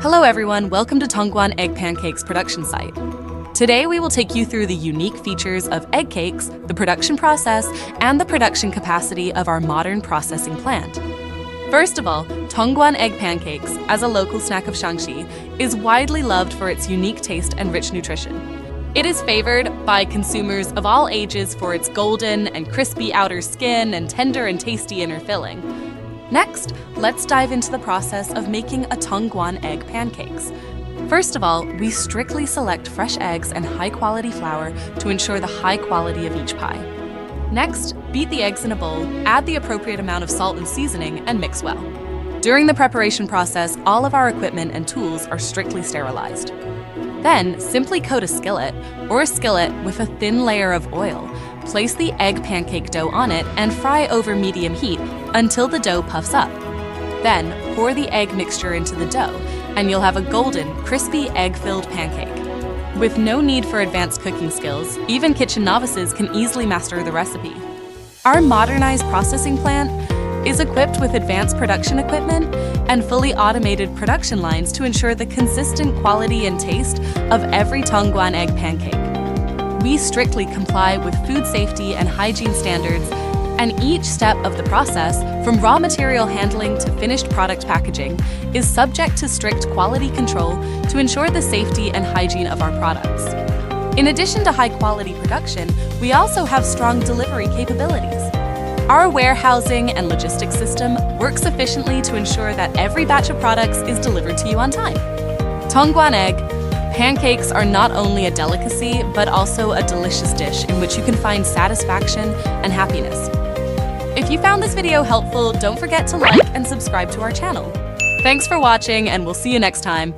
Hello everyone, welcome to Tongguan Egg Pancakes production site. Today we will take you through the unique features of egg cakes, the production process, and the production capacity of our modern processing plant. First of all, Tongguan Egg Pancakes, as a local snack of Shaanxi, is widely loved for its unique taste and rich nutrition. It is favored by consumers of all ages for its golden and crispy outer skin and tender and tasty inner filling. Next, let's dive into the process of making a Tongguan egg pancakes. First of all, we strictly select fresh eggs and high-quality flour to ensure the high quality of each pie. Next, beat the eggs in a bowl, add the appropriate amount of salt and seasoning, and mix well. During the preparation process, all of our equipment and tools are strictly sterilized. Then, simply coat a skillet with a thin layer of oil. Place the egg pancake dough on it and fry over medium heat until the dough puffs up. Then, pour the egg mixture into the dough, and you'll have a golden, crispy egg-filled pancake. With no need for advanced cooking skills, even kitchen novices can easily master the recipe. Our modernized processing plant is equipped with advanced production equipment and fully automated production lines to ensure the consistent quality and taste of every Tongguan egg pancake. We strictly comply with food safety and hygiene standards, and each step of the process, from raw material handling to finished product packaging, is subject to strict quality control to ensure the safety and hygiene of our products. In addition to high-quality production, we also have strong delivery capabilities. Our warehousing and logistics system works efficiently to ensure that every batch of products is delivered to you on time. Tongguan egg pancakes are not only a delicacy, but also a delicious dish in which you can find satisfaction and happiness. If you found this video helpful, don't forget to like and subscribe to our channel. Thanks for watching, and we'll see you next time.